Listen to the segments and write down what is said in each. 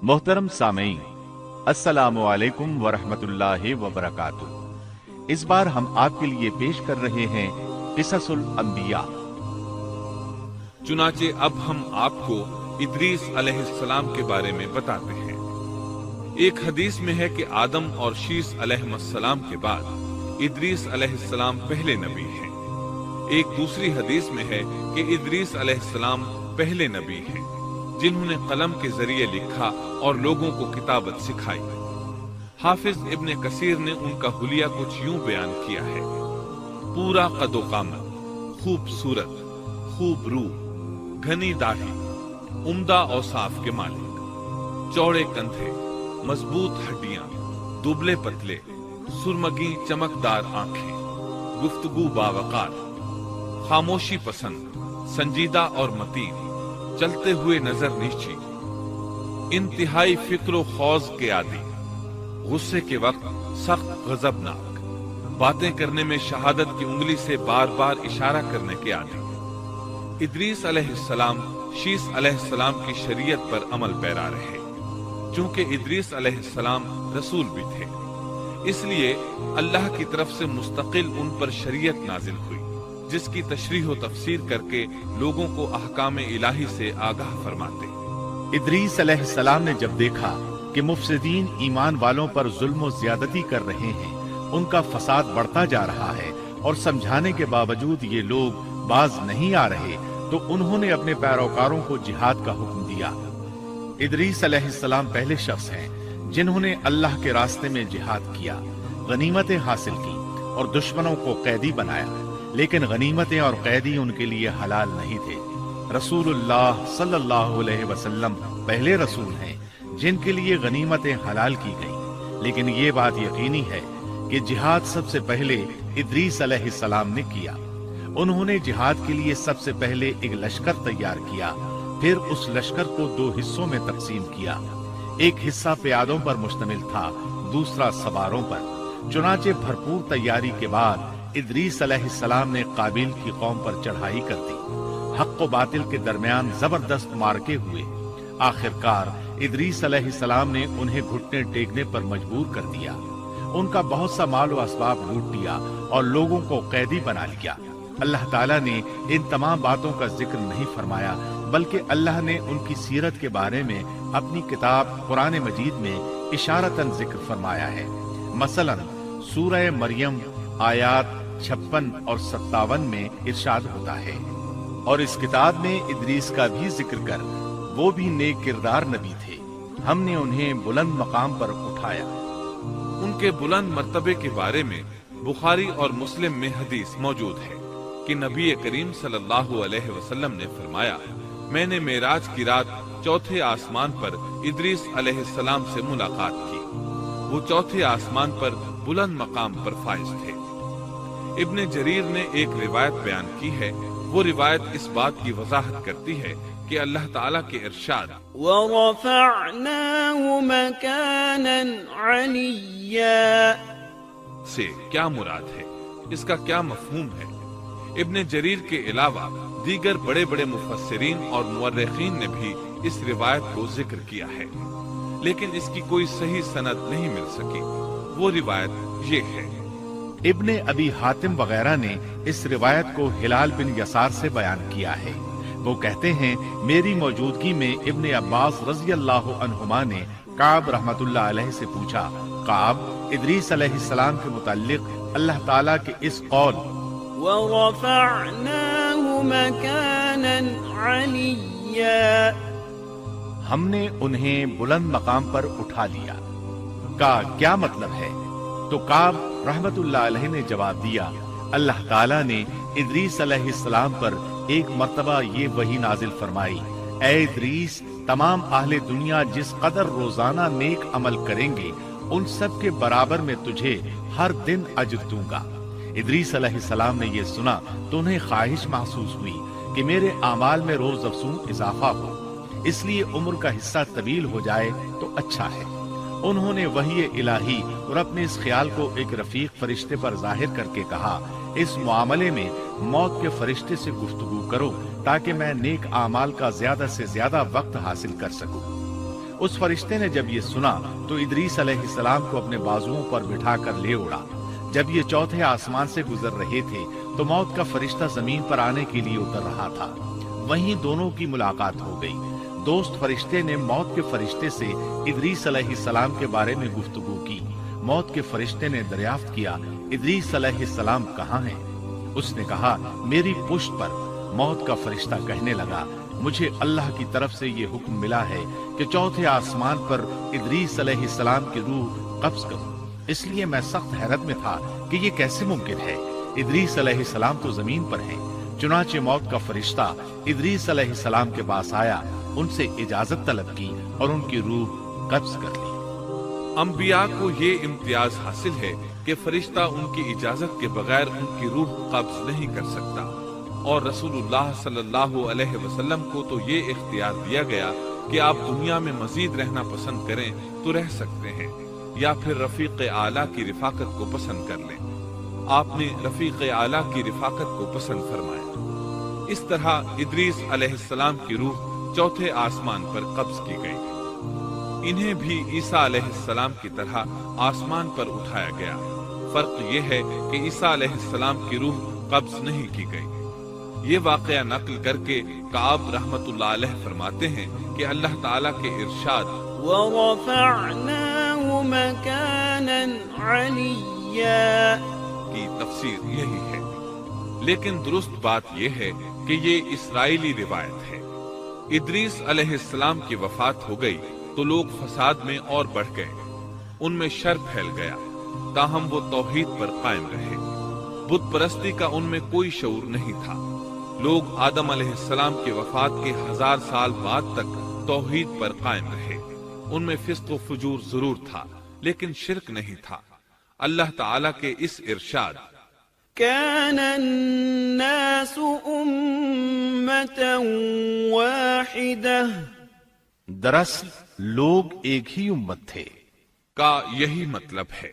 मोहतरम सामीन, अस्सलामु अलैकुम वरहमतुल्लाहि वबरकातुहू। इस बार हम आपके लिए पेश कर रहे हैं क़िससुल अंबिया। चुनाचे अब हम आपको इदरीस अलैहिस्सलाम के बारे में बताते हैं। एक हदीस में है कि आदम और शीस अलैहिस्सलाम के बाद इदरीस अलैहिस्सलाम पहले नबी हैं। एक दूसरी हदीस में है कि इदरीस अलैहिस्सलाम पहले नबी हैं जिन्होंने कलम के जरिए लिखा और लोगों को किताबत सिखाई। हाफिज इब्ने कसीर ने उनका हुलिया कुछ यूं बयान किया है: पूरा कदो कामत, खूबसूरत, खूब रूह, घनी दाढ़ी, उम्दा औसाफ के मालिक, चौड़े कंधे, मजबूत हड्डियां, दुबले पतले, सुरमगी चमकदार आंखें, गुफ्तगू बावकार, खामोशी पसंद, संजीदा और मतीन, चलते हुए नजर नीची, इंतहाई फिक्र खौज के आदी, गुस्से के वक्त सख्त गजबनाक, बातें करने में शहादत की उंगली से बार बार इशारा करने के आदी। इदरीस अलैहिस्सलाम शीस अलैहिस्सलाम की शरीयत पर अमल पैरा रहे। चूंकि इदरीस अलैहिस्सलाम रसूल भी थे, इसलिए अल्लाह की तरफ से मुस्तकिल उन पर शरीयत नाजिल हुई, जिसकी तशरीह व तफसीर करके लोगों को अहकाम इलाही से आगाह फरमाते। इदरीस अलैहिस्सलाम ने जब देखा कि मुफसिदीन ईमान वालों पर जुल्म व ज्यादती कर रहे हैं, उनका फसाद बढ़ता जा रहा है और समझाने के बावजूद ये लोग बाज नहीं आ रहे, तो उन्होंने अपने पैरोकारों को जिहाद का हुक्म दिया। इदरीस अलैहिस्सलाम पहले शख्स हैं जिन्होंने अल्लाह के रास्ते में जिहाद किया, गनीमतें हासिल की और दुश्मनों को कैदी बनाया। लेकिन गनीमतें और कैदी उनके लिए हलाल नहीं थे। रसूलुल्लाह सल्लल्लाहु अलैहि वसल्लम पहले रसूल हैं जिनके लिए गनीमतें हलाल की गईं। लेकिन ये बात यकीनी है कि जिहाद सबसे पहले इदरीस अलैहिस्सलाम ने किया। उन्होंने जिहाद के लिए सबसे पहले एक लश्कर तैयार किया, फिर उस लश्कर को दो हिस्सों में तकसीम किया। एक हिस्सा प्यादों पर मुश्तमिल था, दूसरा सवारों पर। चुनाचे भरपूर तैयारी के बाद इदरीस अलैहिस्सलाम ने काबिल की कौम पर चढ़ाई कर दी। हक व बातिल के दरमियान जबरदस्त मारके हुए। आखिरकार इदरीस अलैहिस्सलाम ने उन्हें घुटने टेकने पर मजबूर कर दिया। उनका बहुत सा माल व असबाब लूट लिया और लोगों को कैदी बना लिया। अल्लाह ताला ने इन तमाम बातों का जिक्र नहीं फरमाया, बल्कि अल्लाह ने उनकी सीरत के बारे में अपनी किताब कुरान मजीद में इशारतन जिक्र फरमाया है। मसलन सूरह मरियम आयात 56 और 57 में इरशाद होता है, और इस किताब में इदरीस का भी जिक्र कर, वो भी नेक किरदार नबी थे, हमने उन्हें बुलंद मकाम पर उठाया। उनके बुलंद मर्तबे के बारे में बुखारी और मुस्लिम में हदीस मौजूद है कि नबी करीम सल्लल्लाहु अलैहि वसल्लम ने फरमाया, मैंने मेराज की रात चौथे आसमान पर इदरीस अलैहिस्सलाम से मुलाकात की। वो चौथे आसमान पर बुलंद मकाम पर फाइज थे। इब्ने जरीर ने एक रिवायत बयान की है। वो रिवायत इस बात की वजाहत करती है कि अल्लाह ताला के इरशाद वरफ़अनाहु मकानन अलिय्या से क्या मुराद है, इसका क्या मफहूम है। इब्ने जरीर के अलावा दीगर बड़े बड़े मुफस्सिरीन और मुअर्रिखीन ने भी इस रिवायत को जिक्र किया है, लेकिन इसकी कोई सही सनद नहीं मिल सकी। वो रिवायत ये है। इब्ने अबी हातिम वगैरह ने इस रिवायत को हिलाल बिन यसार से बयान किया है। वो कहते हैं, मेरी मौजूदगी में इब्ने अब्बास रज़ी अल्लाहु अन्हुमा ने काब रहमतुल्लाह अलैहि से पूछा, काब, इदरीस अलैहिस्सलाम के मुताल्लिक अल्लाह ताला के इस कौल वरफ़अनाहु मकानन अलिय्या, हमने उन्हें बुलंद मकाम पर उठा लिया, का क्या मतलब है? तो काब रहमतुल्लाह अलैहि ने जवाब दिया, अल्लाह ताला ने इदरीस अलैहिस्सलाम पर एक मर्तबा ये वही नाजिल फरमाई, ऐ इदरीस, तमाम अहले दुनिया जिस कदर रोजाना नेक अमल करेंगे, उन सब के बराबर में तुझे हर दिन अज्र दूंगा। इदरीस अलैहिस्सलाम ने ये सुना तो उन्हें ख्वाहिश महसूस हुई कि मेरे आमाल में रोज अफसूं इजाफा हो, इसलिए उम्र का हिस्सा तवील हो जाए तो अच्छा है। उन्होंने वही इलाही और अपने इस ख्याल को एक रफीक फरिश्ते पर जाहिर करके कहा, इस मामले में मौत के फरिश्ते से गुफ्तगू करो ताकि मैं नेक आमाल का ज्यादा से ज्यादा वक्त हासिल कर सकूं। اس فرشتے نے جب یہ سنا تو ادریس علیہ السلام کو اپنے بازوؤں پر بٹھا کر لے اڑا۔ جب یہ چوتھے آسمان سے گزر رہے تھے تو موت کا فرشتہ زمین پر آنے کے لیے اتر رہا تھا۔ وہیں دونوں کی ملاقات ہو گئی۔ دوست فرشتے نے موت کے فرشتے سے ادریس علیہ السلام کے بارے میں گفتگو کی۔ موت کے فرشتے نے دریافت کیا ادریس علیہ السلام کہاں ہیں؟ اس نے کہا میری پشت پر۔ موت کا فرشتہ کہنے لگا مجھے اللہ کی طرف سے یہ حکم ملا ہے کہ چوتھے آسمان پر ادریس علیہ السلام کی روح قبض کروں، اس لیے میں سخت حیرت میں تھا کہ یہ کیسے ممکن ہے۔ ادریس علیہ السلام تو زمین پر ہیں۔ چنانچہ موت کا فرشتہ ادریس علیہ السلام کے پاس آیا، ان سے اجازت طلب کی اور ان کی روح قبض کر لی۔ انبیاء کو یہ امتیاز حاصل ہے کہ فرشتہ ان کی اجازت کے بغیر ان کی روح قبض نہیں کر سکتا، اور رسول اللہ صلی اللہ علیہ وسلم کو تو یہ اختیار دیا گیا کہ آپ دنیا میں مزید رہنا پسند کریں تو رہ سکتے ہیں، یا پھر رفیق اعلیٰ کی رفاقت کو پسند کر لیں۔ آپ نے رفیق اعلیٰ کی رفاقت کو پسند فرمایا۔ اس طرح ادریس علیہ السلام کی روح چوتھے آسمان پر قبض کی گئی۔ انہیں بھی عیسیٰ علیہ السلام کی طرح آسمان پر اٹھایا گیا۔ فرق یہ ہے کہ عیسیٰ علیہ السلام کی روح قبض نہیں کی گئی۔ یہ واقعہ نقل کر کے کعب رحمت اللہ علیہ فرماتے ہیں کہ اللہ تعالیٰ کے ارشاد وَرَفَعْنَاهُ مَكَانًا عَلِيًّا کی تفسیر یہی ہے، لیکن درست بات یہ ہے کہ یہ اسرائیلی روایت ہے۔ ادریس علیہ السلام کی وفات ہو گئی تو لوگ فساد میں اور بڑھ گئے، ان میں شر پھیل گیا، تاہم وہ توحید پر قائم رہے۔ بت پرستی کا ان میں کوئی شعور نہیں تھا۔ لوگ آدم علیہ السلام کی وفات کے 1000 سال بعد تک توحید پر قائم رہے۔ ان میں فسق و فجور ضرور تھا لیکن شرک نہیں تھا۔ اللہ تعالیٰ کے اس ارشاد كان الناس أمة واحدة دراصل لوگ ایک ہی امت تھے کا یہی مطلب ہے۔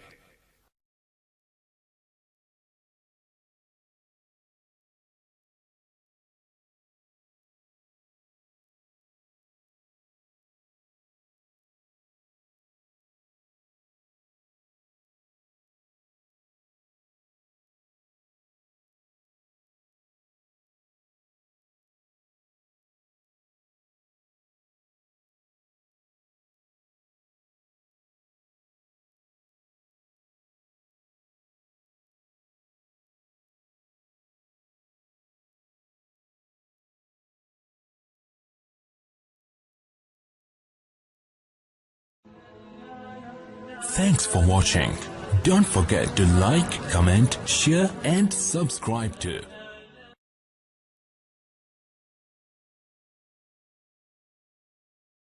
Thanks for watching. Don't forget to like, comment, share and subscribe to